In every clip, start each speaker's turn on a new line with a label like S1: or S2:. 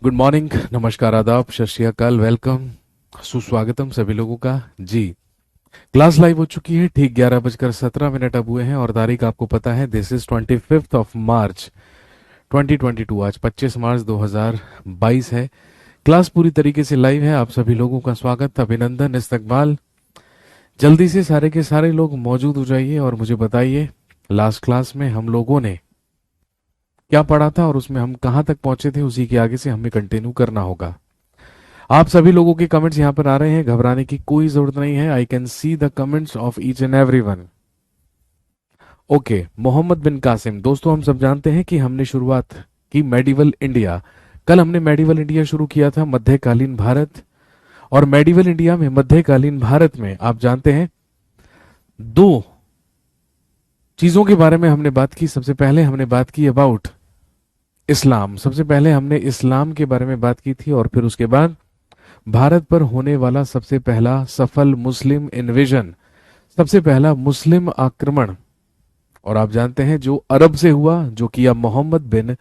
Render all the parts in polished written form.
S1: Good morning, नमस्कार, आदाब, सत श्री अकाल, वेलकम, सुस्वागतम सभी लोगों का जी। क्लास लाइव हो चुकी है। ठीक 11:17 अब हुए हैं और तारीख आपको पता है, दिस इज 25 मार्च 2022। आज 25 मार्च 2022 है। क्लास पूरी तरीके से लाइव है। आप सभी लोगों का स्वागत, अभिनंदन, इस्तकबाल। जल्दी से सारे के सारे लोग मौजूद हो जाइए और मुझे बताइए लास्ट क्लास में हम लोगों ने क्या पढ़ा था और उसमें हम कहाँ तक पहुंचे थे। उसी के आगे से हमें कंटिन्यू करना होगा। आप सभी लोगों के कमेंट्स यहाँ पर आ रहे हैं, घबराने की कोई जरूरत नहीं है। I can see the comments of each and every one. Okay, Mohammad bin Qasim. दोस्तों, हम सब जानते हैं कि हमने शुरुआत की मेडिवल इंडिया। कल हमने मेडिवल इंडिया शुरू किया था, मध्यकालीन भारत। और मेडिवल इंडिया में, मध्यकालीन भारत में, आप जानते हैं दो चीजों के बारे में हमने बात की। सबसे पहले हमने बात की अबाउट इस्लाम। सबसे पहले हमने इस्लाम के बारे में बात की थी और फिर उसके बाद भारत पर होने वाला सबसे पहला सफल मुस्लिम इन्वेजन, सबसे पहला मुस्लिम आक्रमण। और आप जानते हैं जो अरब से हुआ, जो किया मोहम्मद बिन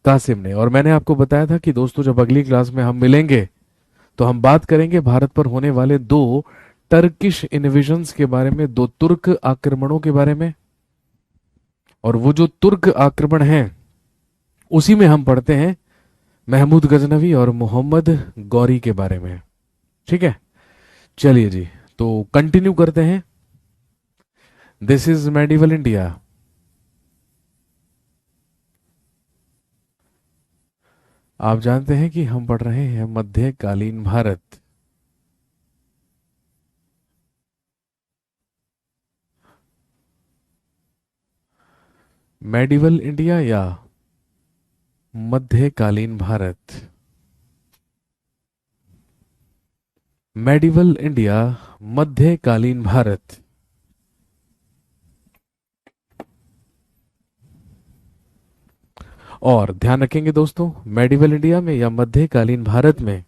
S1: कासिम ने। और मैंने आपको बताया था कि दोस्तों, जब अगली क्लास में हम मिलेंगे तो हम बात करेंगे भारत पर होने वाले दो टर्किश इन्वेजन्स के बारे में, दो तुर्क आक्रमणों के बारे में। और वो जो तुर्क आक्रमण हैं उसी में हम पढ़ते हैं महमूद गजनवी और मोहम्मद गौरी के बारे में। ठीक है, चलिए जी, तो कंटिन्यू करते हैं। This is medieval India. आप जानते हैं कि हम पढ़ रहे हैं मध्यकालीन भारत। मेडिवल इंडिया या मध्यकालीन भारत। मेडिवल इंडिया, मध्यकालीन भारत। और ध्यान रखेंगे दोस्तों, मेडिवल इंडिया में या मध्यकालीन भारत में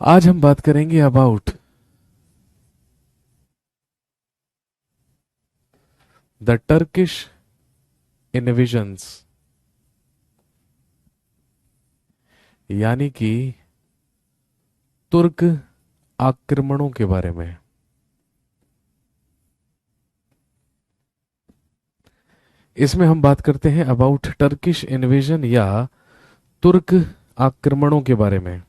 S1: आज हम बात करेंगे अबाउट द टर्किश इन्वेजन्स, यानी कि तुर्क आक्रमणों के बारे में। इसमें हम बात करते हैं अबाउट टर्किश इन्वेजन या तुर्क आक्रमणों के बारे में।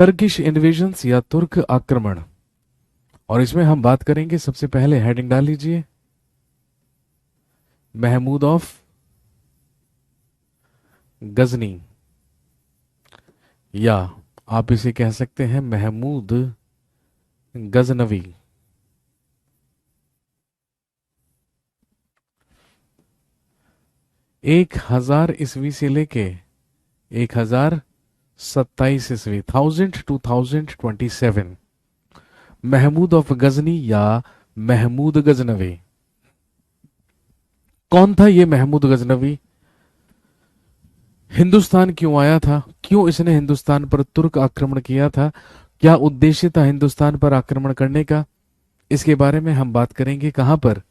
S1: टर्किश इन्वेजन्स या तुर्क आक्रमण। और इसमें हम बात करेंगे, सबसे पहले हेडिंग डाल लीजिए, महमूद ऑफ गजनी, या आप इसे कह सकते हैं महमूद गजनवी। 1000 ईस्वी से लेके 1027 ईस्वी, 1000 to 1027, महमूद ऑफ गजनी या महमूद गजनवी। कौन था ये महमूद गजनवी? हिंदुस्तान क्यों आया था? क्यों इसने हिंदुस्तान पर तुर्क आक्रमण किया था? क्या उद्देश्य था हिंदुस्तान पर आक्रमण करने का? इसके बारे में हम बात करेंगे। कहां पर?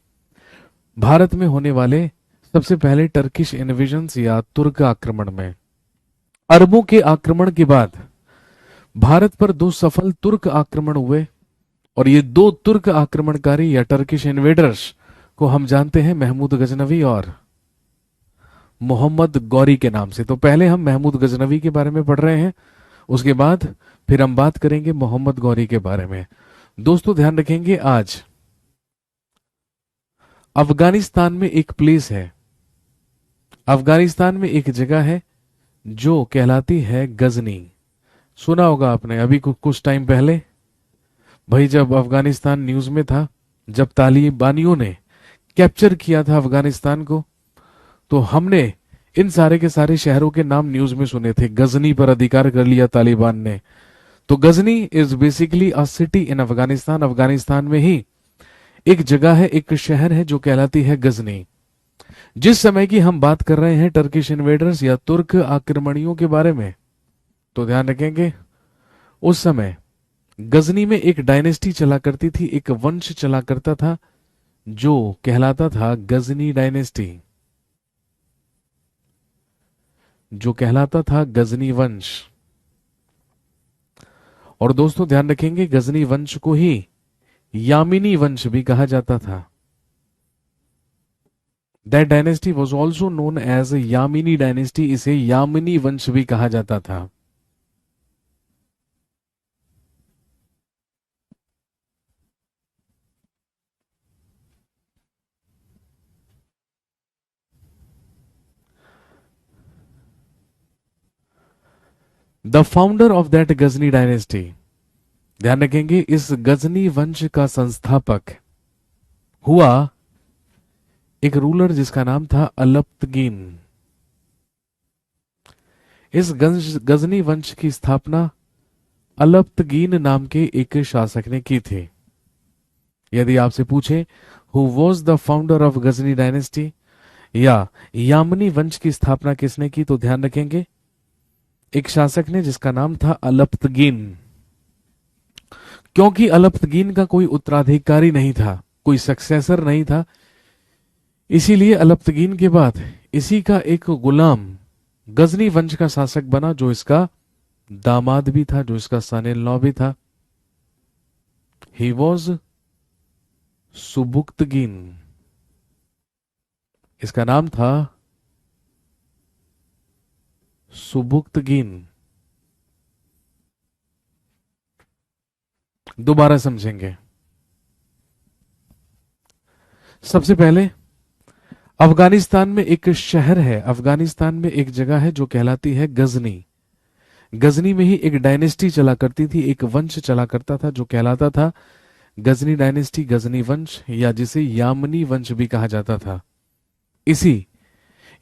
S1: भारत में होने वाले सबसे पहले टर्किश इन्वेजन्स या तुर्क आक्रमण में। अरबों के आक्रमण के बाद भारत पर दो सफल तुर्क आक्रमण हुए और ये दो तुर्क आक्रमणकारी या टर्किश इन्वेडर्स को हम जानते हैं महमूद गजनवी और मोहम्मद गौरी के नाम से। तो पहले हम महमूद गजनवी के बारे में पढ़ रहे हैं, उसके बाद फिर हम बात करेंगे मोहम्मद गौरी के बारे में। दोस्तों ध्यान रखेंगे, अफगानिस्तान में एक प्लेस है, अफगानिस्तान में एक जगह है जो कहलाती है गजनी। सुना होगा आपने अभी कुछ टाइम पहले, भाई जब अफगानिस्तान न्यूज में था, जब तालिबानियों ने कैप्चर किया था अफगानिस्तान को, तो हमने इन सारे के सारे शहरों के नाम न्यूज में सुने थे। गजनी पर अधिकार कर लिया तालिबान ने। तो Ghazni is basically a city in Afghanistan. Afghanistan में ही एक जगह है, एक शहर है जो कहलाती है गजनी। जिस समय की हम बात कर रहे हैं टर्किश इन्वेडर्स या तुर्क आक्रमणियों के बारे में, तो ध्यान रखेंगे उस समय गजनी में एक डायनेस्टी चला करती थी, एक वंश चला करता था जो कहलाता था गजनी डायनेस्टी, जो कहलाता था गजनी वंश। और दोस्तों ध्यान रखेंगे गजनी वंश को ही यामिनी वंश भी कहा जाता था। That dynasty was also known as Yamini dynasty, इसे यामिनी वंश भी कहा जाता था। The founder of that Ghazni dynasty, ध्यान रखेंगे इस गजनी वंश का संस्थापक हुआ एक रूलर जिसका नाम था अलप्तगीन। इस गजनी वंश की स्थापना अलप्तगीन नाम के एक शासक ने की थी। यदि आपसे पूछे who was the founder of Ghazni dynasty या यामनी वंश की स्थापना किसने की, तो ध्यान रखेंगे एक शासक ने जिसका नाम था अलप्तगीन। क्योंकि अलप्तगीन का कोई उत्तराधिकारी नहीं था, कोई सक्सेसर नहीं था, इसीलिए अलप्तगीन के बाद इसी का एक गुलाम गजनी वंश का शासक बना, जो इसका दामाद भी था, जो इसका सन इन लॉ भी था। ही वॉज सुबुक्तगीन, इसका नाम था सुबुक्तगीन। दोबारा समझेंगे। सबसे पहले अफगानिस्तान में एक शहर है, अफगानिस्तान में एक जगह है जो कहलाती है गजनी। गजनी में ही एक डायनेस्टी चला करती थी, एक वंश चला करता था जो कहलाता था गजनी डायनेस्टी, गजनी वंश, या जिसे यामनी वंश भी कहा जाता था। इसी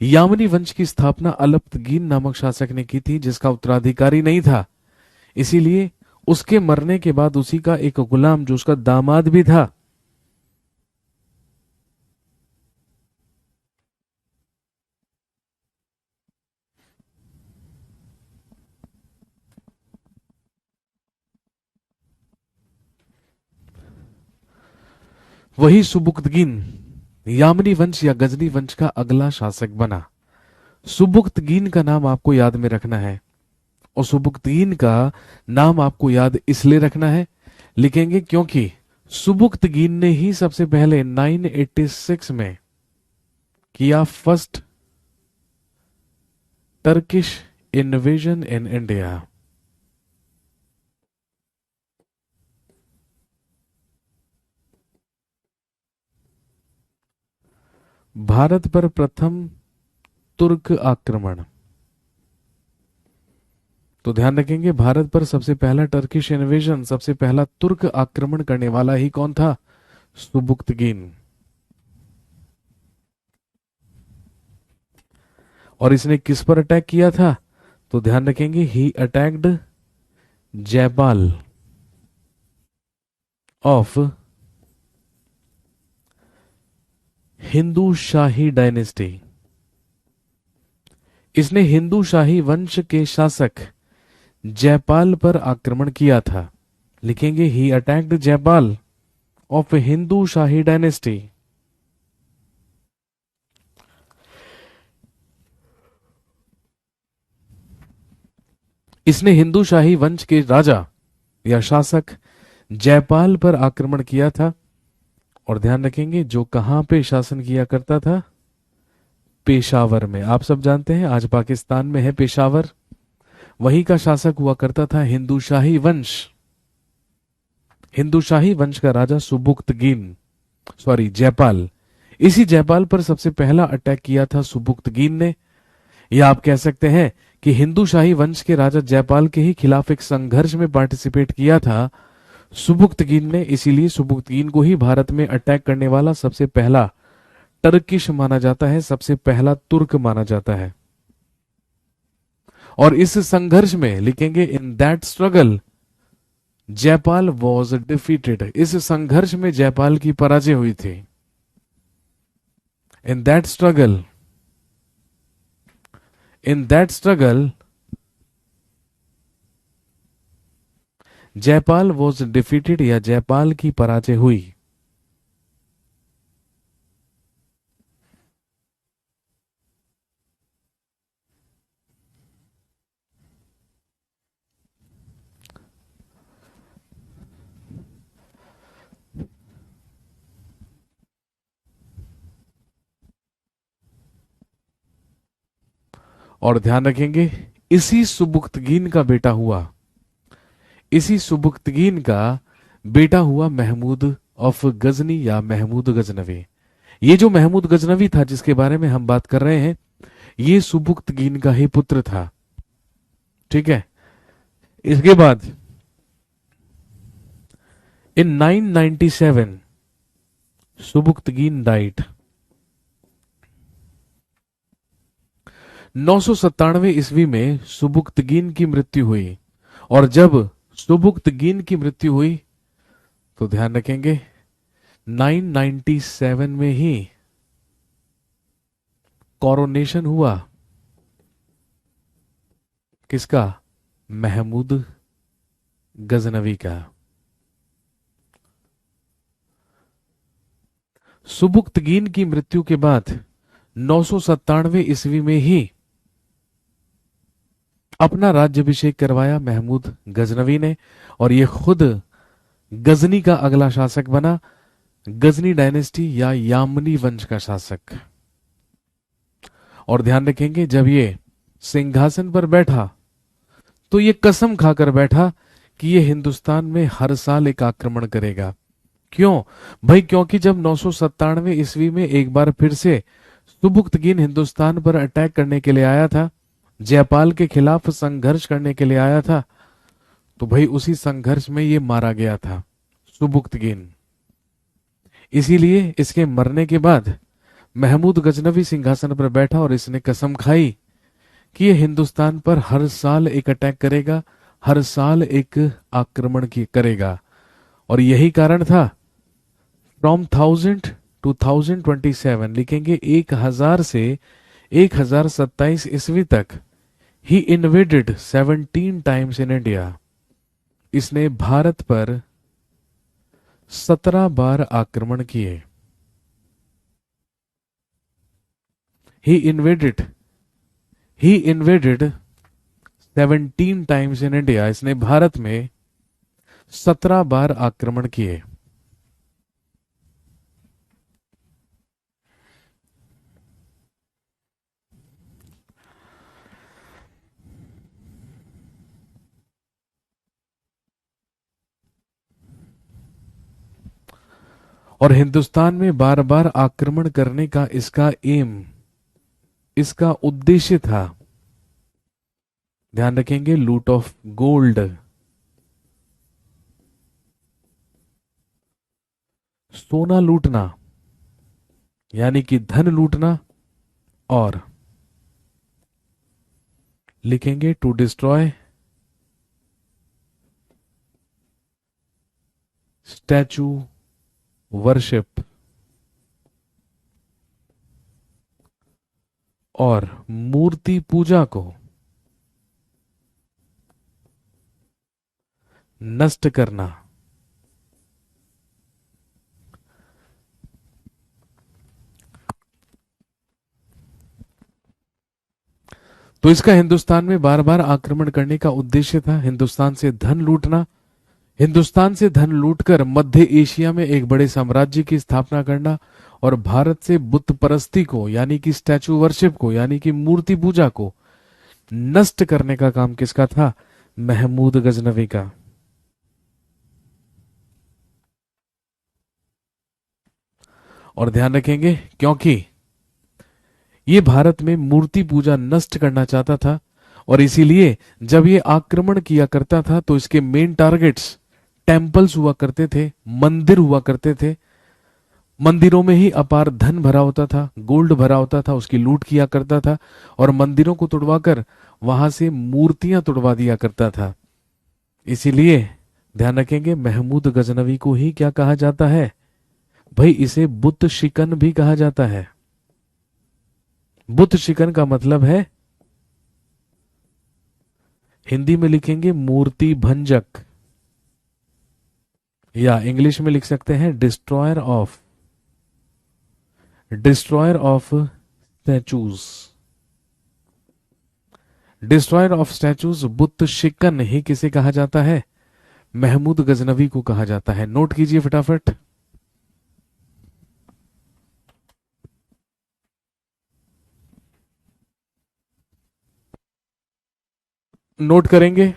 S1: यामनी वंश की स्थापना अलप्तगीन नामक शासक ने की थी, जिसका उत्तराधिकारी नहीं था। इसीलिए उसके मरने के बाद उसी का एक गुलाम, जो उसका दामाद भी था, वही सुबुक्तगीन यामनी वंश या गजनी वंश का अगला शासक बना। सुबुक्तगीन का नाम आपको याद में रखना है, और सुबुक्तगीन का नाम आपको याद इसलिए रखना है, लिखेंगे क्योंकि सुबुक्तगीन ने ही सबसे पहले 986 में किया first Turkish invasion in India. Bharat पर प्रथम तुर्क आक्रमण, तो ध्यान रखेंगे भारत पर सबसे पहला टर्किश इन्वेजन, सबसे पहला तुर्क आक्रमण करने वाला ही कौन था? सुबुक्तगीन। और इसने किस पर अटैक किया था? तो ध्यान रखेंगे he attacked Jaipal of Hindu Shahi dynasty. इसने हिंदू शाही वंश के शासक जयपाल पर आक्रमण किया था। लिखेंगे he attacked Jaipal of Hindu Shahi dynasty. इसने हिंदू शाही वंश के राजा या शासक जयपाल पर आक्रमण किया था। और ध्यान रखेंगे जो कहां पे शासन किया करता था? पेशावर में। आप सब जानते हैं आज पाकिस्तान में है पेशावर, वहीं का शासक हुआ करता था हिंदू शाही वंश। हिंदू शाही वंश का राजा सुबुक्तगीन, जयपाल, इसी जयपाल पर सबसे पहला अटैक किया था सुबुक्तगीन ने, या आप कह सकते हैं कि हिंदू शाही वंश के राजा जयपाल के ही खिलाफ एक संघर्ष में पार्टिसिपेट किया था सुबुक्तगीन ने। इसीलिए सुबुक्तगीन को ही भारत में अटैक करने वाला सबसे पहला टर्किश माना जाता है, सबसे पहला तुर्क माना जाता है। और इस संघर्ष में लिखेंगे in that struggle Jaipal was defeated. इस संघर्ष में जयपाल की पराजय हुई थी। In that struggle Jaipal was defeated, या जयपाल की पराजय हुई। और ध्यान रखेंगे इसी सुबुक्तगीन का बेटा हुआ, इसी सुबुक्तगीन का बेटा हुआ महमूद ऑफ गजनी या महमूद गजनवी। ये जो महमूद गजनवी था जिसके बारे में हम बात कर रहे हैं, ये सुबुक्तगीन का ही पुत्र था। ठीक है। इसके बाद इन 997 सुबुक्तगीन डाइट। 997 ईस्वी में सुबुक्तगीन की मृत्यु हुई। और जब सुबुक्तगीन की मृत्यु हुई तो ध्यान रखेंगे 997 में ही कोरोनेशन हुआ किसका? महमूद गजनवी का। सुबुक्तगीन की मृत्यु के बाद 997 ईस्वी में ही अपना राज्याभिषेक करवाया महमूद गजनवी ने, और ये खुद गजनी का अगला शासक बना, गजनी डायनेस्टी या यामनी वंश का शासक। और ध्यान रखेंगे जब ये सिंहासन पर बैठा तो ये कसम खाकर बैठा कि ये हिंदुस्तान में हर साल एक आक्रमण करेगा। क्यों भाई? क्योंकि जब 997 ईस्वी में एक बार फिर से सुबुक्तगीन हिंदुस्तान पर अटैक करने के लिए आया था, जयपाल के खिलाफ संघर्ष करने के लिए आया था, तो भाई उसी संघर्ष में ये मारा गया था सुबुक्तगीन। इसीलिए इसके मरने के बाद महमूद गजनवी सिंहासन पर बैठा और इसने कसम खाई कि ये हिंदुस्तान पर हर साल एक अटैक करेगा, हर साल एक आक्रमण करेगा। और यही कारण था फ्रॉम 1000 to 1027 लिखेंगे 1000 से 1027 ईस्वी तक ही इन्वेडेड 17 टाइम्स इन इंडिया। इसने भारत पर 17 बार आक्रमण किए। ही इन्वेडेड 17 टाइम्स इन इंडिया। इसने भारत में 17 बार आक्रमण किए। और हिंदुस्तान में बार बार आक्रमण करने का इसका एम, इसका उद्देश्य था, ध्यान रखेंगे, लूट ऑफ गोल्ड, सोना लूटना, यानी कि धन लूटना। और लिखेंगे टू डिस्ट्रॉय स्टैचू वर्शिप, और मूर्ति पूजा को नष्ट करना। तो इसका हिंदुस्तान में बार बार आक्रमण करने का उद्देश्य था हिंदुस्तान से धन लूटना, हिंदुस्तान से धन लूटकर मध्य एशिया में एक बड़े साम्राज्य की स्थापना करना, और भारत से बुत परस्ती को यानी कि स्टैचू वर्शिप को यानी कि मूर्ति पूजा को नष्ट करने का काम किसका था? महमूद गजनवी का। और ध्यान रखेंगे क्योंकि ये भारत में मूर्ति पूजा नष्ट करना चाहता था, और इसीलिए जब ये आक्रमण किया करता था तो इसके मेन टारगेट्स टेम्पल्स हुआ करते थे, मंदिर हुआ करते थे। मंदिरों में ही अपार धन भरा होता था, गोल्ड भरा होता था, उसकी लूट किया करता था, और मंदिरों को तुड़वाकर वहां से मूर्तियां तुड़वा दिया करता था। इसीलिए ध्यान रखेंगे महमूद गजनवी को ही क्या कहा जाता है भाई, इसे बुत शिकन भी कहा जाता है। बुत शिकन का मतलब है, हिंदी में लिखेंगे मूर्ति भंजक, या इंग्लिश में लिख सकते हैं destroyer of statues. Destroyer of statues बुत शिकन ही किसे कहा जाता है, महमूद गजनवी को कहा जाता है। नोट कीजिए फटाफट। नोट करेंगे।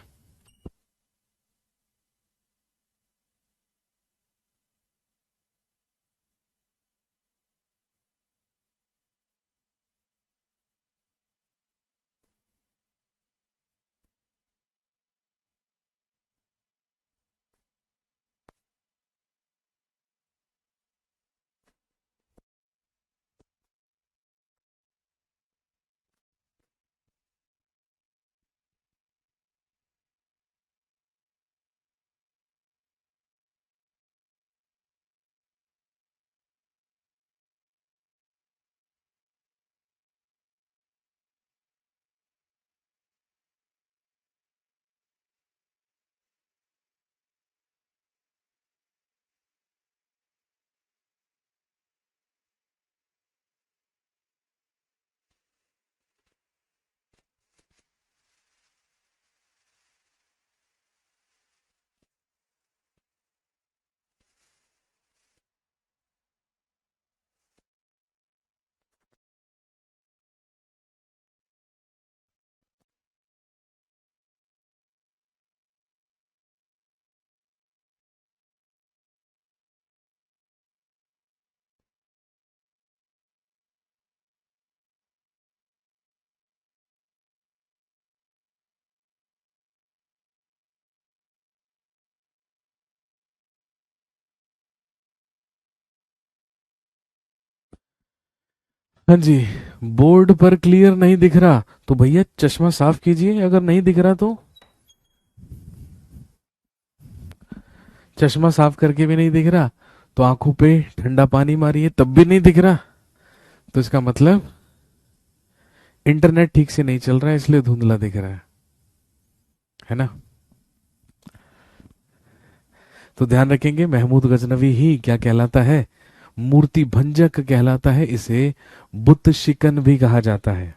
S1: हाँ जी, बोर्ड पर क्लियर नहीं दिख रहा तो भैया चश्मा साफ कीजिए, अगर नहीं दिख रहा तो। चश्मा साफ करके भी नहीं दिख रहा तो आंखों पे ठंडा पानी मारिए, तब भी नहीं दिख रहा तो इसका मतलब इंटरनेट ठीक से नहीं चल रहा है, इसलिए धुंधला दिख रहा है ना। तो ध्यान रखेंगे महमूद गजनवी ही क्या कहलाता है, मूर्ति भंजक कहलाता है, इसे बुत शिकन भी कहा जाता है।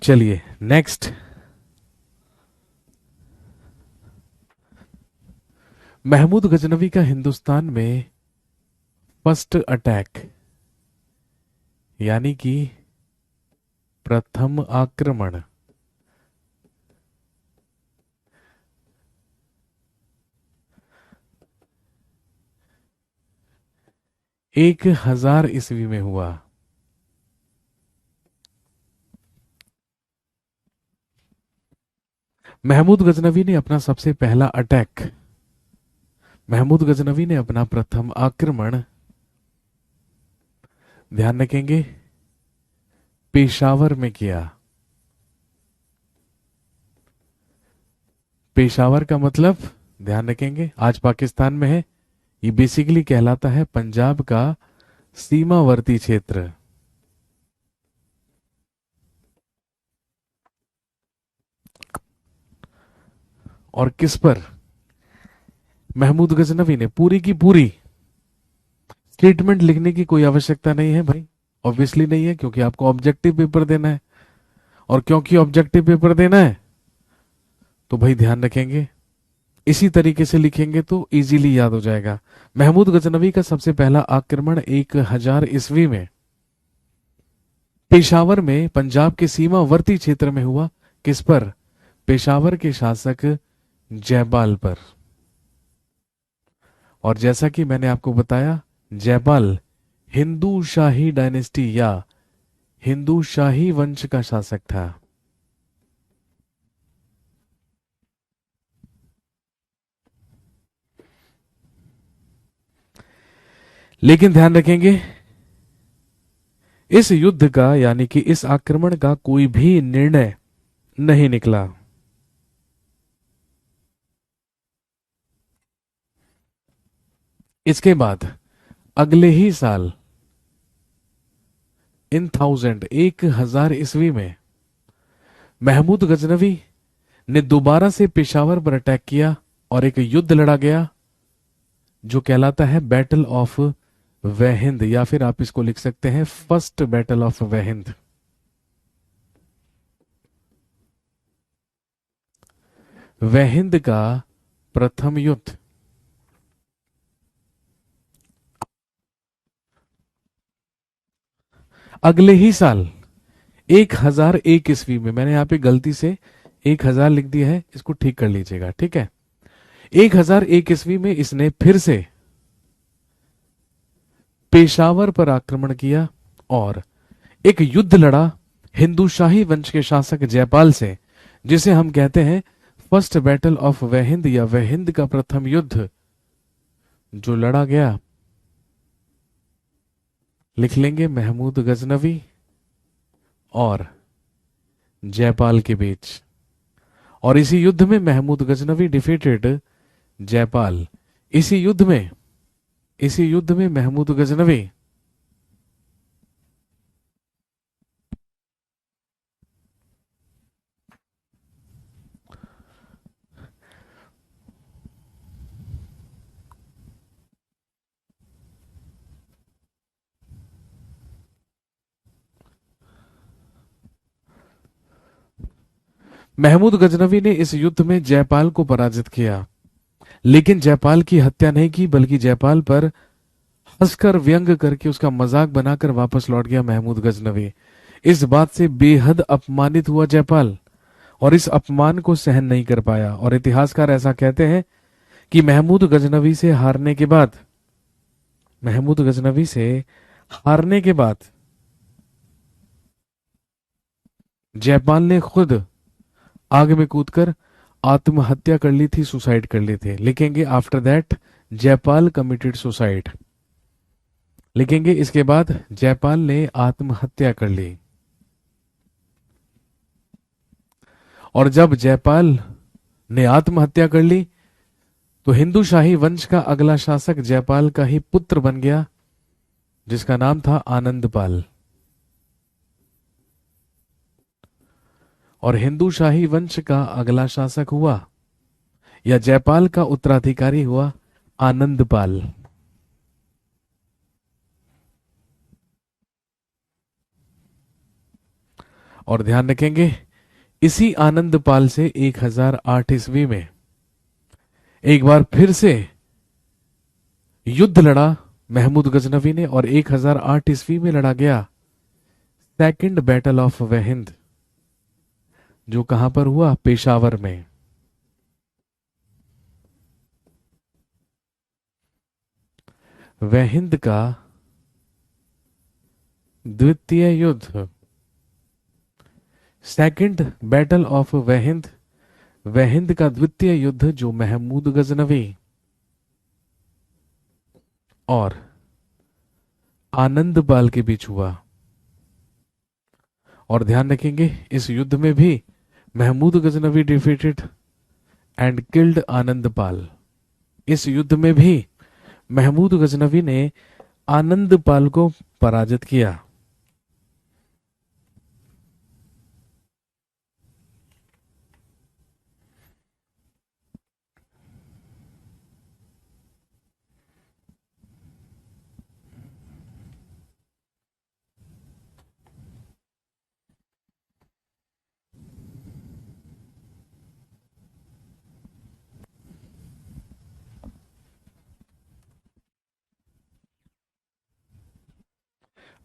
S1: चलिए नेक्स्ट, महमूद गजनवी का हिंदुस्तान में फर्स्ट अटैक यानी कि प्रथम आक्रमण 1000 ईस्वी में हुआ। महमूद गजनवी ने अपना सबसे पहला अटैक, महमूद गजनवी ने अपना प्रथम आक्रमण, ध्यान रखेंगे, पेशावर में किया। पेशावर का मतलब ध्यान रखेंगे आज पाकिस्तान में है, ये बेसिकली कहलाता है पंजाब का सीमावर्ती क्षेत्र। और किस पर, महमूद गजनवी ने पूरी की पूरी, स्टेटमेंट लिखने की कोई आवश्यकता नहीं है भाई, ऑब्वियसली नहीं है, क्योंकि आपको ऑब्जेक्टिव पेपर देना है, और क्योंकि ऑब्जेक्टिव पेपर देना है तो भाई ध्यान रखेंगे इसी तरीके से लिखेंगे तो इजीली याद हो जाएगा। महमूद गजनवी का सबसे पहला आक्रमण 1000 ईस्वी में पेशावर में पंजाब के सीमावर्ती क्षेत्र में हुआ। किस पर, पेशावर के शासक जयपाल पर। और जैसा कि मैंने आपको बताया, जयपाल हिंदू शाही डायनेस्टी या हिंदू शाही वंश का शासक था। लेकिन ध्यान रखेंगे, इस युद्ध का यानी कि इस आक्रमण का कोई भी निर्णय नहीं निकला। इसके बाद अगले ही साल इन 1000 ईस्वी में महमूद गजनवी ने दोबारा से पेशावर पर अटैक किया और एक युद्ध लड़ा गया जो कहलाता है बैटल ऑफ वहिंद, या फिर आप इसको लिख सकते हैं फर्स्ट बैटल ऑफ वहिंद। वहिंद का प्रथम युद्ध। अगले ही साल 1001 ईस्वी में, मैंने यहां पे गलती से 1000 लिख दिया है, इसको ठीक कर लीजिएगा, ठीक है। 1001 ईस्वी में इसने फिर से पेशावर पर आक्रमण किया और एक युद्ध लड़ा हिंदू शाही वंश के शासक जयपाल से, जिसे हम कहते हैं फर्स्ट बैटल ऑफ वहिंद या वहिंद का प्रथम युद्ध जो लड़ा गया। लिख लेंगे महमूद गजनवी और जयपाल के बीच। और इसी युद्ध में महमूद गजनवी डिफीटेड जयपाल। इसी युद्ध में महमूद गजनवी महमूद गजनवी ने इस युद्ध में जयपाल को पराजित किया, लेकिन जयपाल की हत्या नहीं की, बल्कि जयपाल पर हंसकर व्यंग करके उसका मजाक बनाकर वापस लौट गया महमूद गजनवी। इस बात से बेहद अपमानित हुआ जयपाल और इस अपमान को सहन नहीं कर पाया। और इतिहासकार ऐसा कहते हैं कि महमूद गजनवी से हारने के बाद जयपाल ने खुद आग में कूदकर आत्महत्या कर ली थी, सुसाइड कर ली थी। लिखेंगे after that Jaipal committed suicide. लिखेंगे इसके बाद जयपाल ने आत्महत्या कर ली। और जब जयपाल ने आत्महत्या कर ली तो हिंदू शाही वंश का अगला शासक जयपाल का ही पुत्र बन गया, जिसका नाम था आनंदपाल। और हिंदू शाही वंश का अगला शासक हुआ या जयपाल का उत्तराधिकारी हुआ आनंदपाल। और ध्यान रखेंगे, इसी आनंदपाल से 1008 ईस्वी में एक बार फिर से युद्ध लड़ा महमूद गजनवी ने और 1008 ईस्वी में लड़ा गया सेकंड बैटल ऑफ वहिंद, जो कहां पर हुआ, पेशावर में। वहिंद का द्वितीय युद्ध, सेकंड बैटल ऑफ वहिंद, वहिंद का द्वितीय युद्ध जो महमूद गजनवी और आनंदपाल के बीच हुआ। और ध्यान रखेंगे, इस युद्ध में भी Mahmud Ghaznavi defeated and killed Anandpal. इस युद्ध में भी महमूद गजनवी ने आनंदपाल को पराजित किया।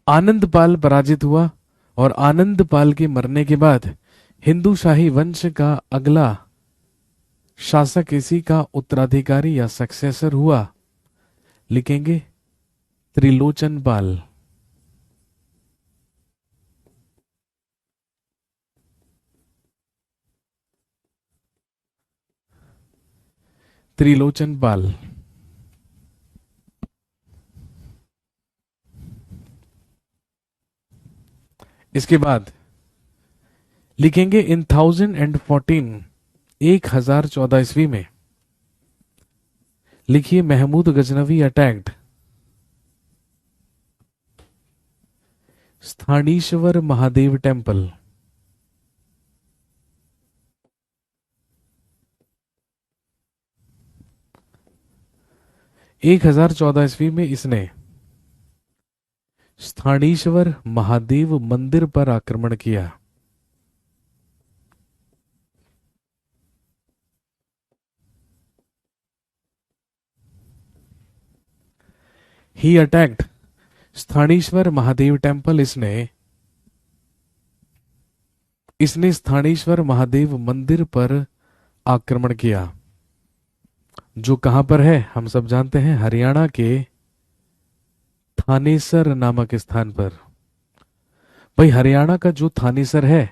S1: आनंदपाल पराजित हुआ और आनंदपाल के मरने के बाद हिंदू शाही वंश का अगला शासक इसी का उत्तराधिकारी या सक्सेसर हुआ, लिखेंगे त्रिलोचन पाल। त्रिलोचन पाल। इसके बाद लिखेंगे इन 1014, 1014 ईस्वी में, लिखिए महमूद गजनवी अटैक्ड स्थानीश्वर महादेव टेम्पल। 1014 ईस्वी में इसने स्थानीश्वर महादेव मंदिर पर आक्रमण किया। ही अटैक्ड स्थानीश्वर महादेव टेम्पल। इसने स्थानीश्वर महादेव मंदिर पर आक्रमण किया, जो कहां पर है हम सब जानते हैं, हरियाणा के थानेसर नामक स्थान पर। भाई हरियाणा का जो थानेसर है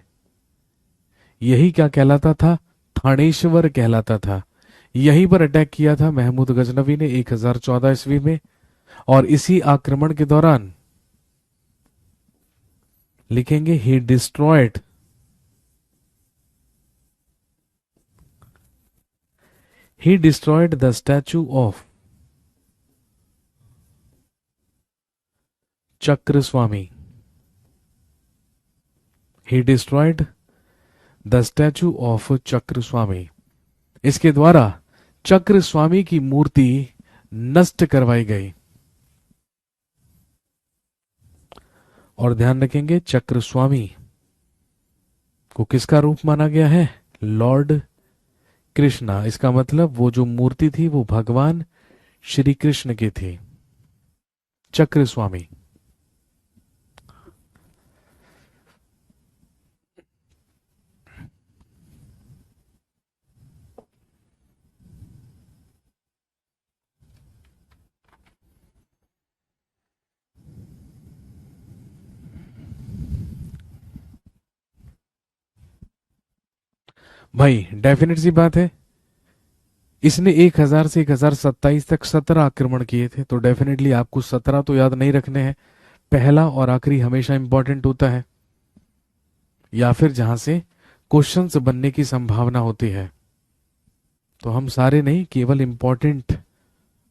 S1: यही क्या कहलाता था, थानेश्वर कहलाता था। यहीं पर अटैक किया था महमूद गजनवी ने 1014 ईस्वी में, और इसी आक्रमण के दौरान लिखेंगे ही डिस्ट्रॉयड द स्टैचू ऑफ चक्र स्वामी। ही डिस्ट्रॉयड द स्टैचू ऑफ चक्र स्वामी। इसके द्वारा चक्र स्वामी की मूर्ति नष्ट करवाई गई। और ध्यान रखेंगे चक्र स्वामी को किसका रूप माना गया है, लॉर्ड कृष्णा। इसका मतलब वो जो मूर्ति थी वो भगवान श्री कृष्ण की थी, चक्र स्वामी। भाई डेफिनेट सी बात है, इसने 1000 से 1027 तक 17 आक्रमण किए थे, तो डेफिनेटली आपको 17 तो याद नहीं रखने हैं। पहला और आखिरी हमेशा इंपॉर्टेंट होता है, या फिर जहां से क्वेश्चंस बनने की संभावना होती है। तो हम सारे नहीं, केवल इंपॉर्टेंट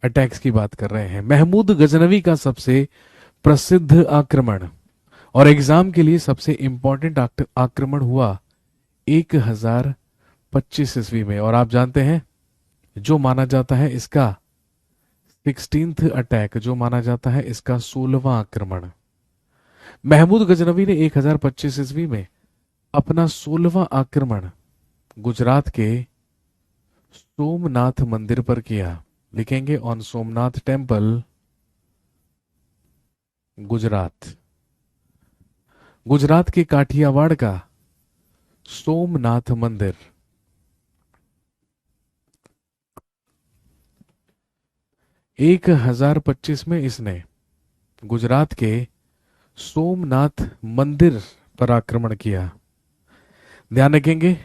S1: अटैक्स की बात कर रहे हैं। महमूद गजनवी का सबसे प्रसिद्ध आक्रमण और एग्जाम के लिए सबसे इंपॉर्टेंट आक्रमण हुआ 1025 ईस्वी में, और आप जानते हैं जो माना जाता है इसका 16th अटैक, जो माना जाता है इसका 16वां आक्रमण। महमूद गजनवी ने 1025 ईस्वी में अपना 16वां आक्रमण गुजरात के सोमनाथ मंदिर पर किया। लिखेंगे ऑन सोमनाथ टेम्पल, गुजरात। गुजरात के काठियावाड़ का सोमनाथ मंदिर। एक 1025 में इसने गुजरात के सोमनाथ मंदिर पर आक्रमण किया। ध्यान रखेंगे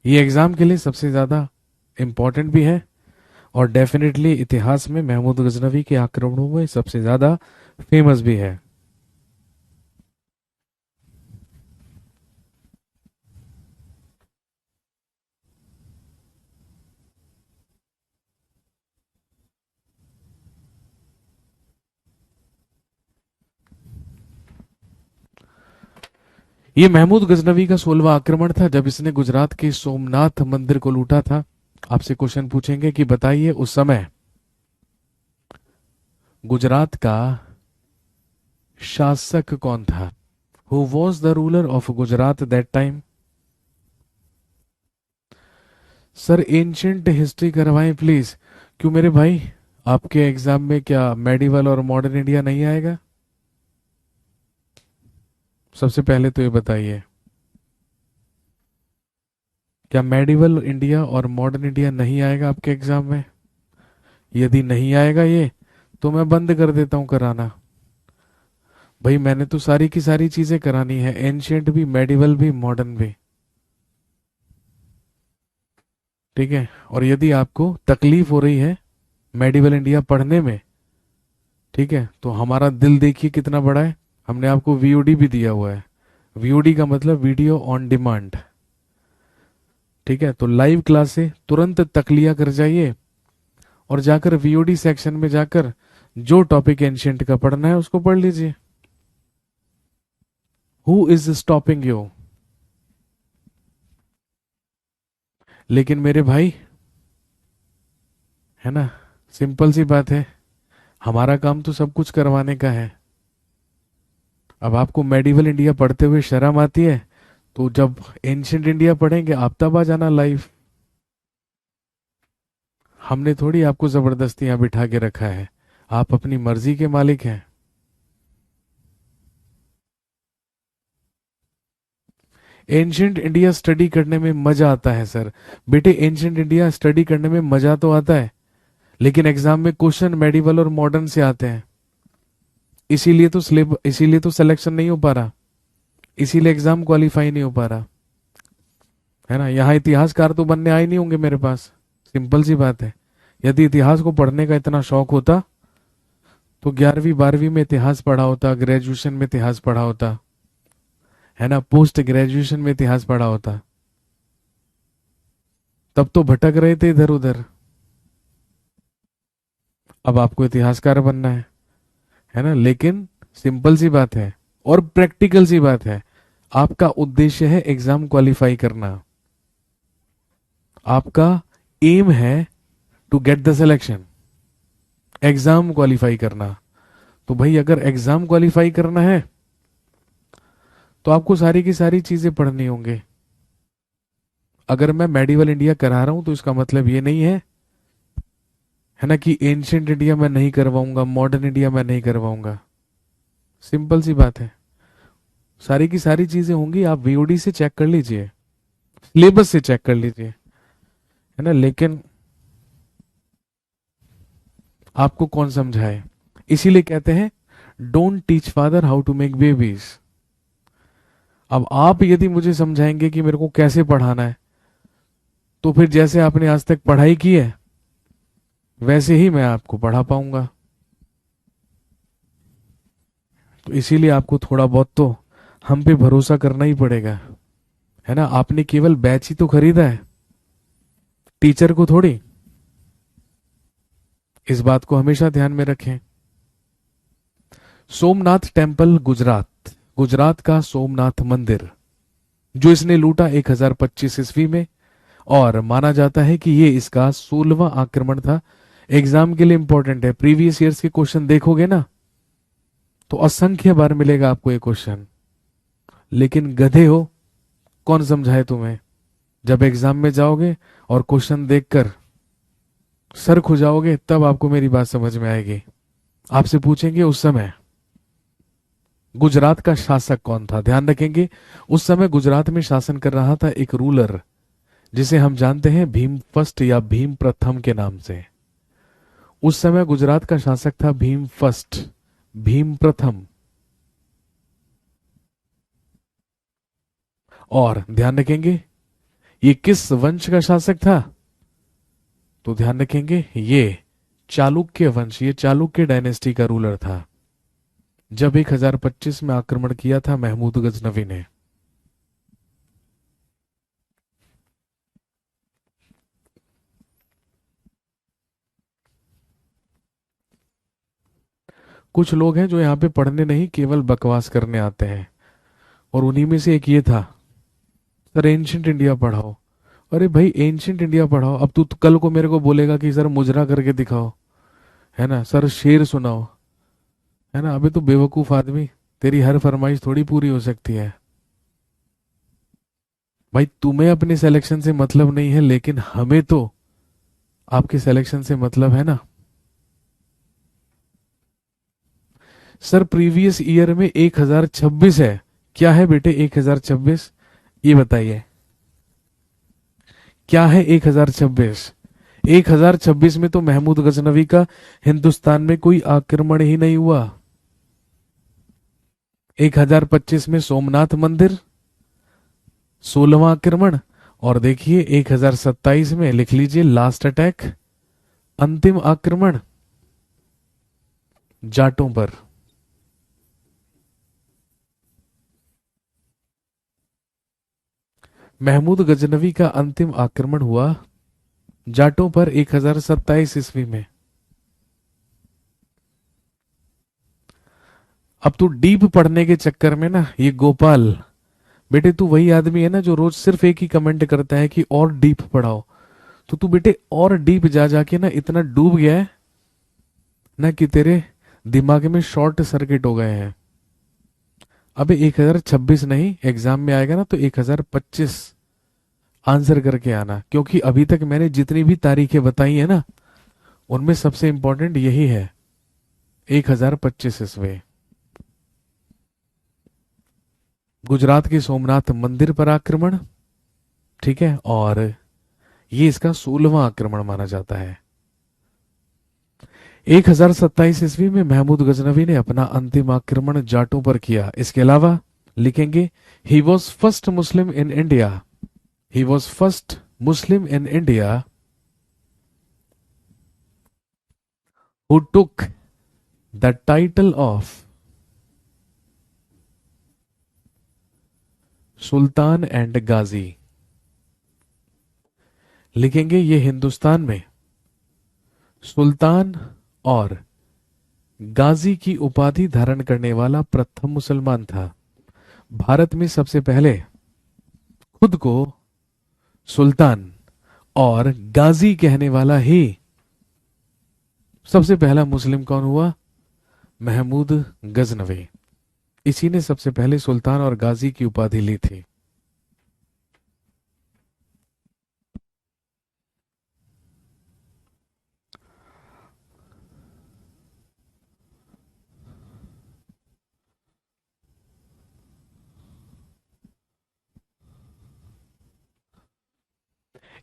S1: ये एग्जाम के लिए सबसे ज्यादा इंपॉर्टेंट भी है, और डेफिनेटली इतिहास में महमूद गजनवी के आक्रमणों में सबसे ज्यादा फेमस भी है। ये महमूद गजनवी का 16वां आक्रमण था, जब इसने गुजरात के सोमनाथ मंदिर को लूटा था। आपसे क्वेश्चन पूछेंगे कि बताइए उस समय गुजरात का शासक कौन था, who was the ruler of Gujarat that time. Sir ancient history करवाएं प्लीज। क्यों मेरे भाई, आपके एग्जाम में क्या मेडिवल और मॉडर्न इंडिया नहीं आएगा? सबसे पहले तो ये बताइए। क्या मेडिवल इंडिया और मॉडर्न इंडिया नहीं आएगा आपके एग्जाम में? यदि नहीं आएगा ये, तो मैं बंद कर देता हूं कराना। भाई मैंने तो सारी की सारी चीजें करानी है, एंशियंट भी, मेडिवल भी, मॉडर्न भी। ठीक है, और यदि आपको तकलीफ हो रही है मेडिवल इंडिया पढ़ने में, ठीक है, तो हमारा दिल देखिए कितना बड़ा है। हमने आपको वीओडी भी दिया हुआ है। वीओडी का मतलब वीडियो ऑन डिमांड। ठीक है, तो लाइव क्लास से तुरंत तकलिया कर जाइए और जाकर वीओडी सेक्शन में जाकर जो टॉपिक एंशियंट का पढ़ना है उसको पढ़ लीजिए। Who is stopping you? लेकिन मेरे भाई, है ना, सिंपल सी बात है, हमारा काम तो सब कुछ करवाने का है। अब आपको मेडिवल इंडिया पढ़ते हुए शर्म आती है, तो जब एंशियंट इंडिया पढ़ेंगे आप तब आ जाना लाइव। हमने थोड़ी आपको जबरदस्ती यहां बिठा के रखा है, आप अपनी मर्जी के मालिक हैं। एंशियंट इंडिया स्टडी करने में मजा आता है सर। बेटे एंशियंट इंडिया स्टडी करने में मजा तो आता है, लेकिन एग्जाम में क्वेश्चन मेडिवल और मॉडर्न से आते हैं। इसीलिए तो सिलेक्शन नहीं हो पा रहा, इसीलिए एग्जाम क्वालिफाई नहीं हो पा रहा, है ना। यहाँ इतिहासकार तो बनने आए नहीं होंगे मेरे पास, सिंपल सी बात है। यदि इतिहास को पढ़ने का इतना शौक होता तो 11वीं 12वीं में इतिहास पढ़ा होता, ग्रेजुएशन में इतिहास पढ़ा होता, है ना, पोस्ट ग्रेजुएशन में इतिहास पढ़ा होता। तब तो भटक रहे थे इधर उधर। अब आपको इतिहासकार बनना है ना। लेकिन सिंपल सी बात है और प्रैक्टिकल सी बात है, आपका उद्देश्य है एग्जाम क्वालिफाई करना, आपका एम है to get the selection, exam qualify करना। तो भाई अगर एग्जाम क्वालिफाई करना है तो आपको सारी की सारी चीजें पढ़नी होंगी। अगर मैं मेडिवल इंडिया करा रहा हूं तो इसका मतलब ये नहीं है ना, कि एंशियंट इंडिया मैं नहीं करवाऊंगा, मॉडर्न इंडिया मैं नहीं करवाऊंगा। सिंपल सी बात है, सारी की सारी चीजें होंगी, आप वीओडी से चेक कर लीजिए, सिलेबस से चेक कर लीजिए, है ना। लेकिन आपको कौन समझाए? इसीलिए कहते हैं don't teach father how to make babies. अब आप यदि मुझे समझाएंगे कि मेरे को कैसे पढ़ाना है, तो फिर जैसे आपने आज तक पढ़ाई की है वैसे ही मैं आपको पढ़ा पाऊंगा। तो इसीलिए आपको थोड़ा बहुत तो हम पे भरोसा करना ही पड़ेगा, है ना। आपने केवल बैच ही तो खरीदा है, टीचर को थोड़ी। इस बात को हमेशा ध्यान में रखें। सोमनाथ टेम्पल गुजरात, गुजरात का सोमनाथ मंदिर जो इसने लूटा 1025 ईस्वी में, और माना जाता है कि ये इसका 16वां आक्रमण था। एग्जाम के लिए इंपॉर्टेंट है, प्रीवियस ईयर्स के क्वेश्चन देखोगे ना तो असंख्य बार मिलेगा आपको ये क्वेश्चन। लेकिन गधे हो, कौन समझाए तुम्हें? जब एग्जाम में जाओगे और क्वेश्चन देखकर सर खुजाओगे तब आपको मेरी बात समझ में आएगी। आपसे पूछेंगे उस समय गुजरात का शासक कौन था, ध्यान रखेंगे उस समय गुजरात में शासन कर रहा था एक रूलर जिसे हम जानते हैं भीम फर्स्ट या भीम प्रथम के नाम से। उस समय गुजरात का शासक था भीम फर्स्ट, भीम प्रथम। और ध्यान रखेंगे ये किस वंश का शासक था, तो ध्यान रखेंगे ये चालुक्य वंश, ये चालुक्य डायनेस्टी का रूलर था। जब 1025 में आक्रमण किया था महमूद गजनवी ने। कुछ लोग हैं जो यहाँ पे पढ़ने नहीं केवल बकवास करने आते हैं, और उन्हीं में से एक ये था, सर एंशियंट इंडिया पढ़ाओ। अरे भाई एंशियंट इंडिया पढ़ाओ, अब तू कल को मेरे को बोलेगा कि सर मुजरा करके दिखाओ, है ना, सर शेर सुनाओ, है ना। अबे तो बेवकूफ आदमी, तेरी हर फरमाइश थोड़ी पूरी हो सकती है। भाई तुम्हें अपने सिलेक्शन से मतलब नहीं है, लेकिन हमें तो आपके सिलेक्शन से मतलब है ना। सर प्रीवियस ईयर में 1026 है, क्या है बेटे 1026, ये बताइए। क्या है 1026? 1026 में तो महमूद गजनवी का हिंदुस्तान में कोई आक्रमण ही नहीं हुआ। 1025 में सोमनाथ मंदिर 16वां आक्रमण, और देखिए 1027 में लिख लीजिए लास्ट अटैक, अंतिम आक्रमण जाटों पर। महमूद गजनवी का अंतिम आक्रमण हुआ जाटों पर 1027 ईस्वी में। अब तू डीप पढ़ने के चक्कर में ना, ये गोपाल बेटे तू वही आदमी है ना जो रोज सिर्फ एक ही कमेंट करता है कि और डीप पढ़ाओ, तो तू बेटे और डीप जा जाके ना इतना डूब गया है ना कि तेरे दिमाग में शॉर्ट सर्किट हो गए हैं। अबे 1026 नहीं, एग्जाम में आएगा ना तो 1025 आंसर करके आना, क्योंकि अभी तक मैंने जितनी भी तारीखें बताई है ना उनमें सबसे इंपॉर्टेंट यही है 1025 ईस्वी। गुजरात के सोमनाथ मंदिर पर आक्रमण, ठीक है, और ये इसका 16वां आक्रमण माना जाता है। 1027 ईस्वी में महमूद गजनवी ने अपना अंतिम आक्रमण जाटों पर किया। इसके अलावा लिखेंगे he was first Muslim in India, he was first Muslim in India who took the title of sultan and ghazi. लिखेंगे ये हिंदुस्तान में सुल्तान और गाजी की उपाधि धारण करने वाला प्रथम मुसलमान था। भारत में सबसे पहले खुद को सुल्तान और गाजी कहने वाला ही सबसे पहला मुस्लिम कौन हुआ? महमूद गजनवी। इसी ने सबसे पहले सुल्तान और गाजी की उपाधि ली थी।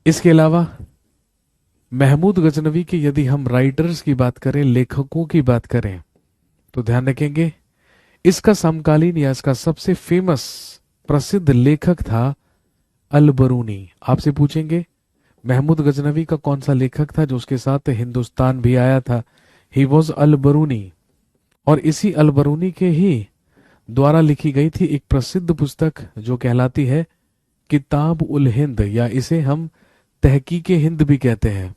S1: इसके अलावा महमूद गजनवी के यदि हम राइटर्स की बात करें, लेखकों की बात करें, तो ध्यान रखेंगे इसका समकालीन या इसका सबसे फेमस प्रसिद्ध लेखक था अल बरूनी। आपसे पूछेंगे महमूद गजनवी का कौन सा लेखक था जो उसके साथ हिंदुस्तान भी आया था? He was Al Biruni. और इसी अल बरूनी के ही द्वारा लिखी गई थी एक प्रसिद्ध पुस्तक जो कहलाती है किताब उल हिंद, या इसे हम तहकीके हिंद भी कहते हैं।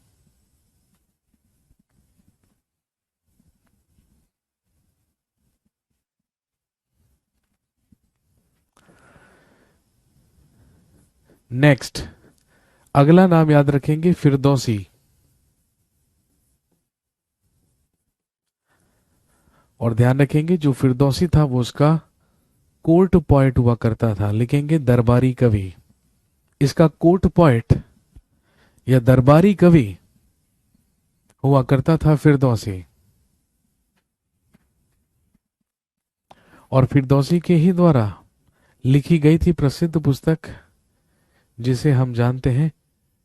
S1: नेक्स्ट, अगला नाम याद रखेंगे फिरदौसी। और ध्यान रखेंगे जो फिरदौसी था वो उसका कोर्ट पोएट हुआ करता था। लिखेंगे दरबारी कवि। इसका कोर्ट पोएट या दरबारी कवि हुआ करता था फिरदौसी। और फिरदौसी के ही द्वारा लिखी गई थी प्रसिद्ध पुस्तक जिसे हम जानते हैं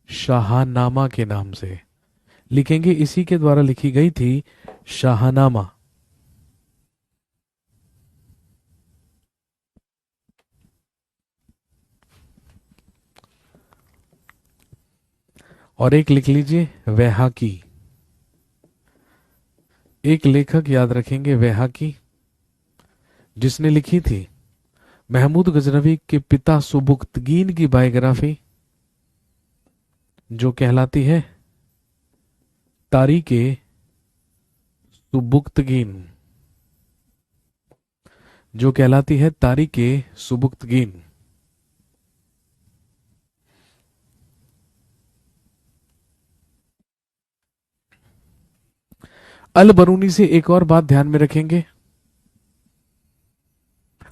S1: शाहनामा के नाम से। लिखेंगे इसी के द्वारा लिखी गई थी शाहनामा। और एक लिख लीजिए वैहाकी। एक लेखक याद रखेंगे वैहाकी, जिसने लिखी थी महमूद गजनवी के पिता सुबुक्तगीन की बायोग्राफी जो कहलाती है तारीके सुबुक्तगीन, जो कहलाती है तारीके सुबुक्तगीन। अल बरूनी से एक और बात ध्यान में रखेंगे,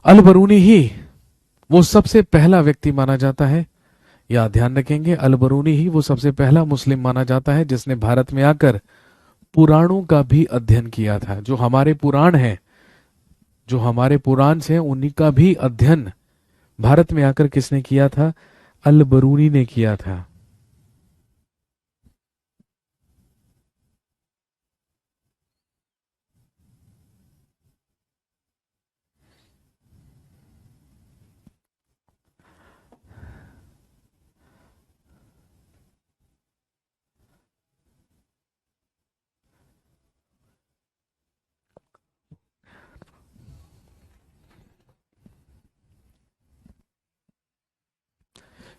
S1: अल बरूनी ही वो सबसे पहला व्यक्ति माना जाता है, या ध्यान रखेंगे अल बरूनी ही वो सबसे पहला मुस्लिम माना जाता है जिसने भारत में आकर पुराणों का भी अध्ययन किया था। जो हमारे पुराण हैं, जो हमारे पुराण हैं, उन्हीं का भी अध्ययन भारत में आकर किसने किया था? अल बरूनी ने किया था।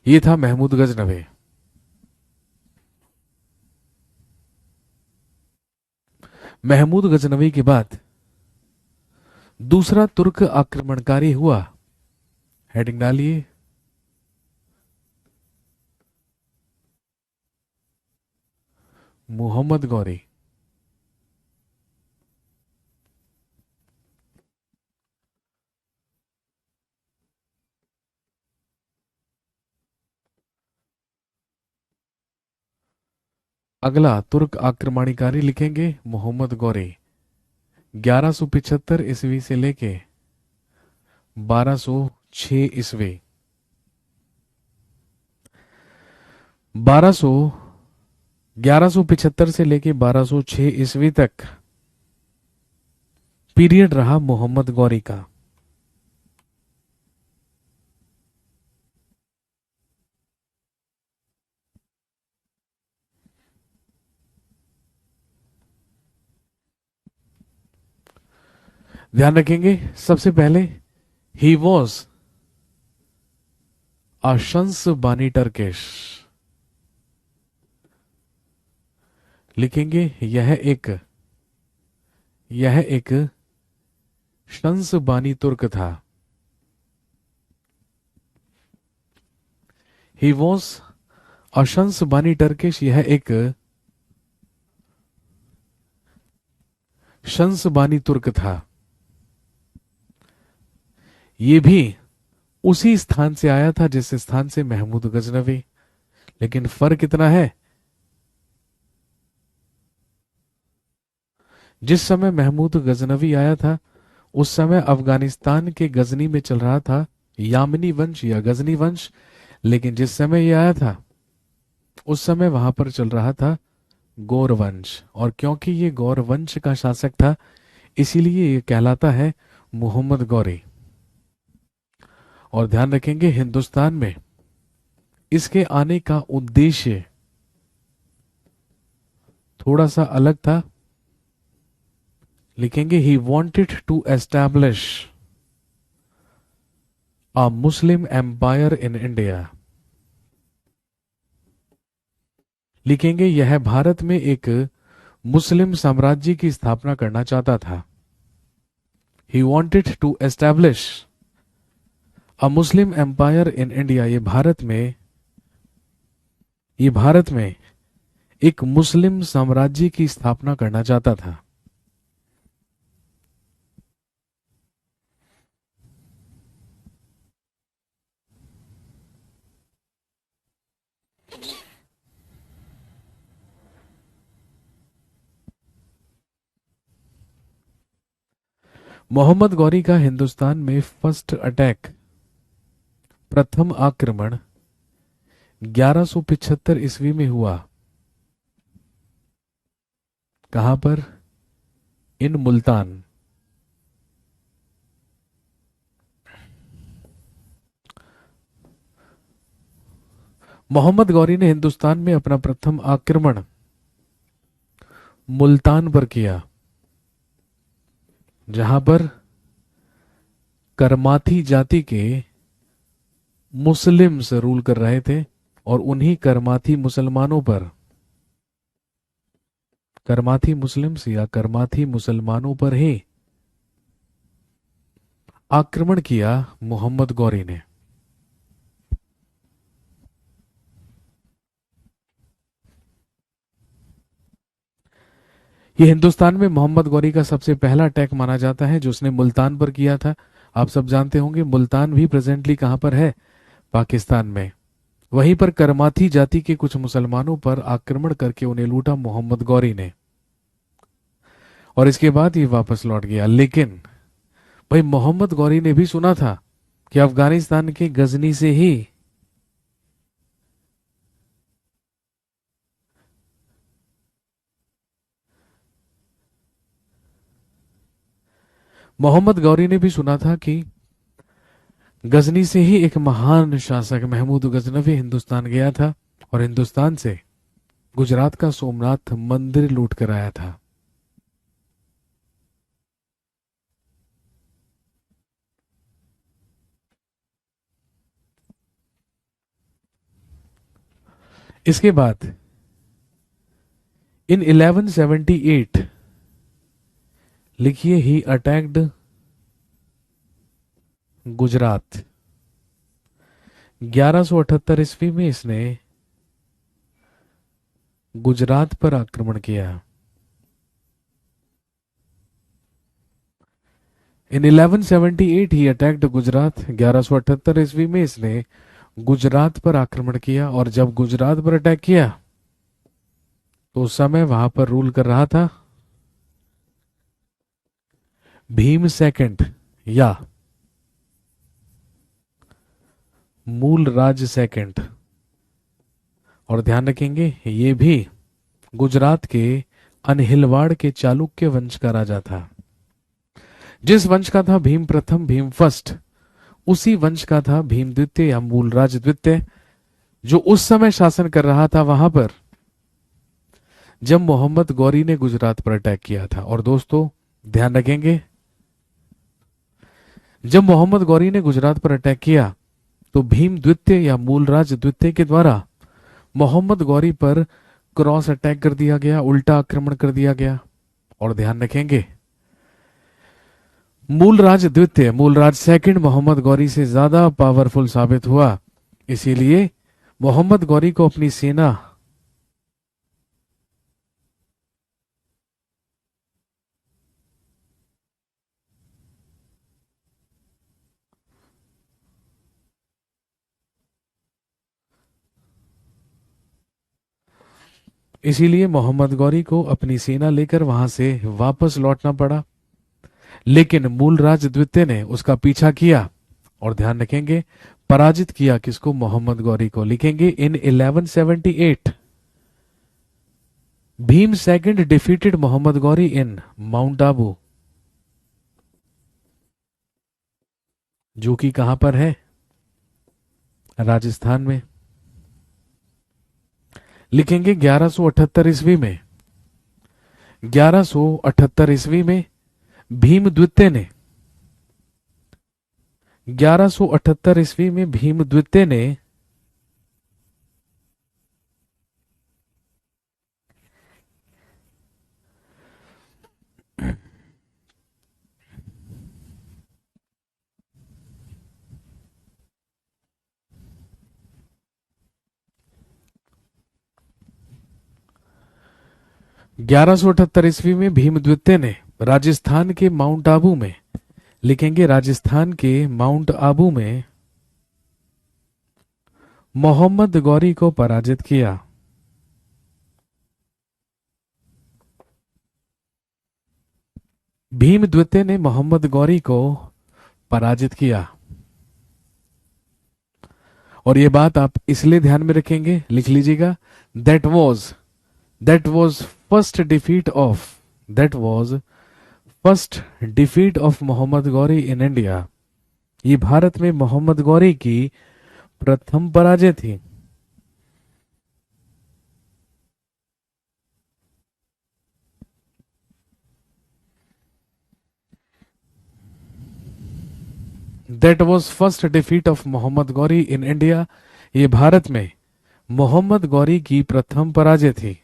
S1: ये था महमूद गजनवी। महमूद गजनवी के बाद दूसरा तुर्क आक्रमणकारी हुआ, हेडिंग डालिए, मोहम्मद गौरी। अगला तुर्क आक्रमणकारी लिखेंगे मोहम्मद गौरी। 1175 ईस्वी से लेके 1206 ईस्वी, 1200 1175 से लेके 1206 ईस्वी तक पीरियड रहा मोहम्मद गौरी का। ध्यान रखेंगे, सबसे पहले ही वॉज अशंस बानी टर्किश, लिखेंगे यह एक शंस बानी तुर्क था। ही वॉज अशंस बानी टर्किश, यह एक शंस बानी तुर्क था। ये भी उसी स्थान से आया था जिस स्थान से महमूद गजनवी, लेकिन फर्क इतना है, जिस समय महमूद गजनवी आया था उस समय अफगानिस्तान के गजनी में चल रहा था यामिनी वंश या गजनी वंश, लेकिन जिस समय यह आया था उस समय वहां पर चल रहा था गौर वंश, और क्योंकि ये गौर वंश का शासक था इसीलिए ये कहलाता है मोहम्मद गौरी। और ध्यान रखेंगे, हिंदुस्तान में इसके आने का उद्देश्य थोड़ा सा अलग था, लिखेंगे he wanted to establish a Muslim empire in India, लिखेंगे यह भारत में एक मुस्लिम साम्राज्य की स्थापना करना चाहता था। He wanted to establish a Muslim empire in India, ये भारत में एक मुस्लिम साम्राज्य की स्थापना करना चाहता था। मोहम्मद गौरी का हिंदुस्तान में फर्स्ट अटैक, प्रथम आक्रमण 1175 ईस्वी में हुआ। कहां पर? इन मुल्तान। मोहम्मद गौरी ने हिंदुस्तान में अपना प्रथम आक्रमण मुल्तान पर किया, जहां पर करमाथी जाति के मुस्लिम्स रूल कर रहे थे, और उन्हीं करमाथी मुसलमानों पर, करमाथी मुस्लिम्स या करमाथी मुसलमानों पर ही आक्रमण किया मोहम्मद गौरी ने। ये हिंदुस्तान में मोहम्मद गौरी का सबसे पहला अटैक माना जाता है जो उसने मुल्तान पर किया था। आप सब जानते होंगे मुल्तान भी प्रेजेंटली कहां पर है? पाकिस्तान में। वहीं पर करमाथी जाति के कुछ मुसलमानों पर आक्रमण करके उन्हें लूटा मोहम्मद गौरी ने, और इसके बाद ये वापस लौट गया। लेकिन भाई मोहम्मद गौरी ने भी सुना था कि अफगानिस्तान के गजनी से ही मोहम्मद गौरी ने भी सुना था कि गजनी से ही एक महान शासक महमूद गजनवी हिंदुस्तान गया था और हिंदुस्तान से गुजरात का सोमनाथ मंदिर लूट कर आया था। इसके बाद इन 1178 लिखिए ही अटैक्ड गुजरात। 1178 ईस्वी में इसने गुजरात पर आक्रमण किया। इन 1178 ही अटैक्ड गुजरात। 1178 ईस्वी में इसने गुजरात पर आक्रमण किया, और जब गुजरात पर अटैक किया तो उस समय वहां पर रूल कर रहा था भीम सेकंड या मूलराज सेकंड। और ध्यान रखेंगे ये भी गुजरात के अनहिलवाड़ के चालुक्य वंश का राजा था। जिस वंश का था भीम प्रथम, भीम फर्स्ट, उसी वंश का था भीम द्वितीय या मूलराज द्वितीय, जो उस समय शासन कर रहा था वहां पर जब मोहम्मद गौरी ने गुजरात पर अटैक किया था। और दोस्तों ध्यान रखेंगे, जब मोहम्मद गौरी ने गुजरात पर अटैक किया तो भीम द्वितीय या मूलराज द्वितीय के द्वारा मोहम्मद गौरी पर क्रॉस अटैक कर दिया गया, उल्टा आक्रमण कर दिया गया। और ध्यान रखेंगे मूलराज द्वितीय, मूलराज सेकंड मोहम्मद गौरी से ज्यादा पावरफुल साबित हुआ, इसीलिए मोहम्मद गौरी को अपनी सेना इसीलिए मोहम्मद गौरी को अपनी सेना लेकर वहां से वापस लौटना पड़ा। लेकिन मूलराज द्वितीय ने उसका पीछा किया, और ध्यान रखेंगे पराजित किया किसको? मोहम्मद गौरी को। लिखेंगे इन 1178 भीम सेकंड डिफीटेड मोहम्मद गौरी इन माउंट आबू, जो कि कहां पर है? राजस्थान में। लिखेंगे 1178 ईस्वी में, 1178 ईस्वी में भीम द्वितीय ने 1178 ईस्वी में भीम द्वितीय ने 1178 ईस्वी में भीम द्वितीय ने राजस्थान के माउंट आबू में, लिखेंगे राजस्थान के माउंट आबू में मोहम्मद गौरी को पराजित किया। भीम द्वितीय ने मोहम्मद गौरी को पराजित किया। और ये बात आप इसलिए ध्यान में रखेंगे, लिख लीजिएगा, that was first defeat of that was first defeat of Mohammad Ghori in India. ये भारत में मोहम्मद गौरी की प्रथम पराजय थी। That was first defeat of Mohammad Ghori in India. ये भारत में मोहम्मद गौरी की प्रथम पराजय थी।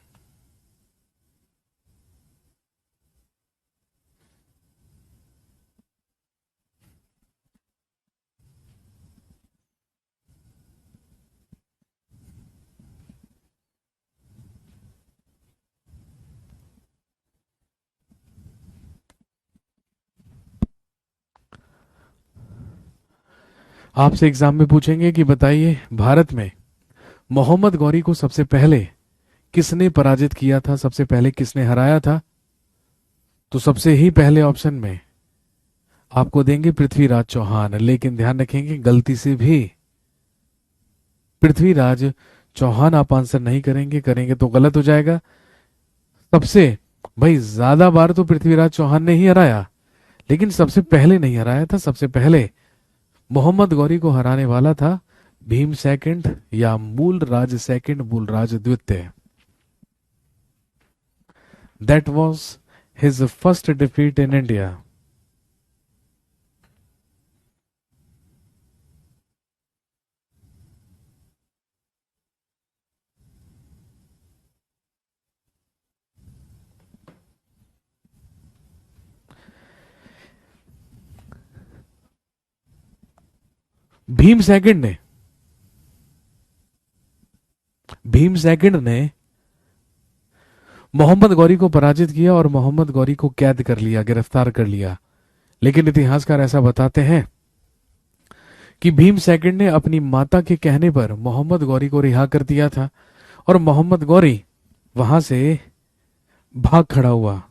S1: आपसे एग्जाम में पूछेंगे कि बताइए भारत में मोहम्मद गौरी को सबसे पहले किसने पराजित किया था, सबसे पहले किसने हराया था? तो सबसे ही पहले ऑप्शन में आपको देंगे पृथ्वीराज चौहान। लेकिन ध्यान रखेंगे गलती से भी पृथ्वीराज चौहान आप आंसर नहीं करेंगे, करेंगे तो गलत हो जाएगा। सबसे भाई ज्यादा बार तो पृथ्वीराज चौहान ने ही हराया, लेकिन सबसे पहले नहीं हराया था। सबसे पहले मोहम्मद गौरी को हराने वाला था भीम सेकंड या मूलराज सेकंड, मूलराज द्वितीय। That was his first defeat in India. Bhim second ने भीम सेकंड ने मोहम्मद गौरी को पराजित किया और मोहम्मद गौरी को कैद कर लिया, गिरफ्तार कर लिया। लेकिन इतिहासकार ऐसा बताते हैं कि भीम सेकंड ने अपनी माता के कहने पर मोहम्मद गौरी को रिहा कर दिया था और मोहम्मद गौरी वहां से भाग खड़ा हुआ।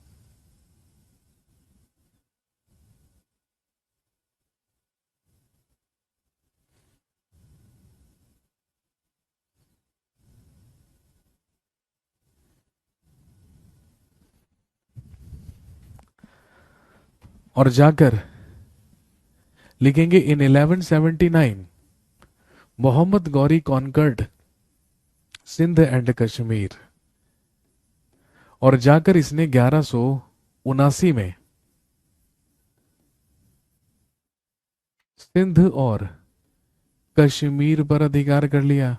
S1: और जाकर लिखेंगे इन 1179 मोहम्मद गौरी कॉन्कर्ड सिंध एंड कश्मीर। और जाकर इसने 1179 में सिंध और कश्मीर पर अधिकार कर लिया।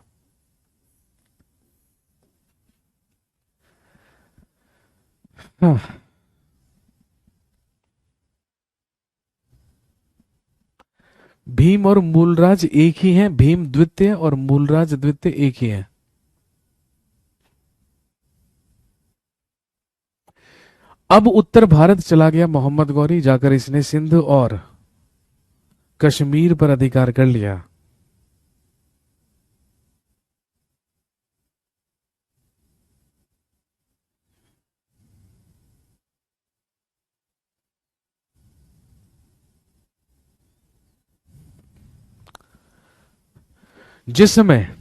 S1: हाँ। भीम और मूलराज एक ही हैं, भीम द्वितीय और मूलराज द्वितीय एक ही हैं। अब उत्तर भारत चला गया मोहम्मद गौरी, जाकर इसने सिंध और कश्मीर पर अधिकार कर लिया। जिस समय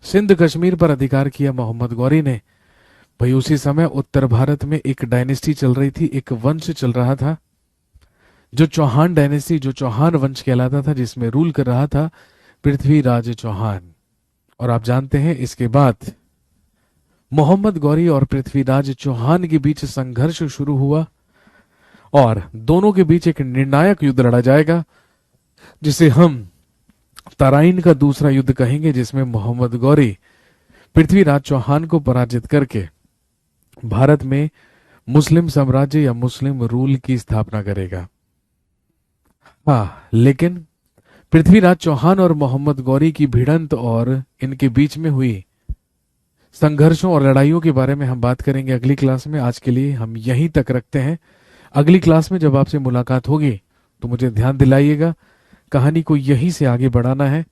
S1: सिंध कश्मीर पर अधिकार किया मोहम्मद गौरी ने, भाई उसी समय उत्तर भारत में एक डायनेस्टी चल रही थी, एक वंश चल रहा था, जो चौहान डायनेस्टी, जो चौहान वंश कहलाता था, जिसमें रूल कर रहा था पृथ्वीराज चौहान। और आप जानते हैं इसके बाद मोहम्मद गौरी और पृथ्वीराज चौहान के बीच संघर्ष शुरू हुआ और दोनों के बीच एक निर्णायक युद्ध लड़ा जाएगा, जिसे हम तराइन का दूसरा युद्ध कहेंगे, जिसमें मोहम्मद गौरी पृथ्वीराज चौहान को पराजित करके भारत में मुस्लिम साम्राज्य या मुस्लिम रूल की स्थापना करेगा। हाँ, लेकिन पृथ्वीराज चौहान और मोहम्मद गौरी की भिड़ंत और इनके बीच में हुई संघर्षों और लड़ाइयों के बारे में हम बात करेंगे अगली क्लास में। आज के लिए हम यहीं तक रखते हैं। अगली क्लास में जब आपसे मुलाकात होगी तो मुझे ध्यान दिलाइएगा, कहानी को यहीं से आगे बढ़ाना है।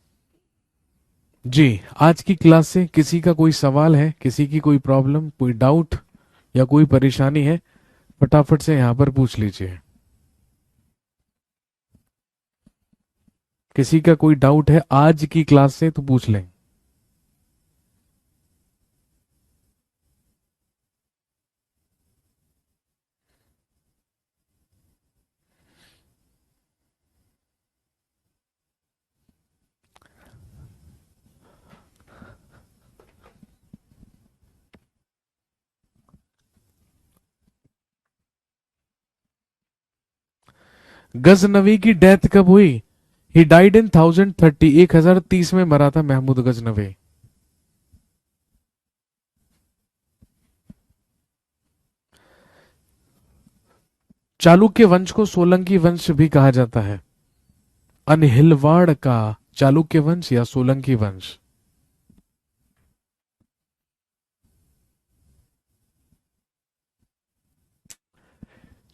S1: जी, आज की क्लास से किसी का कोई सवाल है, किसी की कोई प्रॉब्लम, कोई डाउट या कोई परेशानी है, फटाफट से यहां पर पूछ लीजिए। किसी का कोई डाउट है आज की क्लास से तो पूछ लें। गजनवी की डेथ कब हुई? ही डाइड इन 1030, 1030 में मरा था महमूद गजनवी। चालुक्य वंश को सोलंकी वंश भी कहा जाता है। अनहिलवाड़ का चालुक्य वंश या सोलंकी वंश।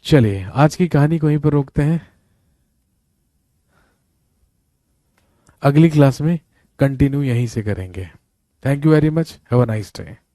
S1: चलिए, आज की कहानी को यहीं पर रोकते हैं। अगली क्लास में कंटिन्यू यहीं से करेंगे। Thank you very much, have a nice day.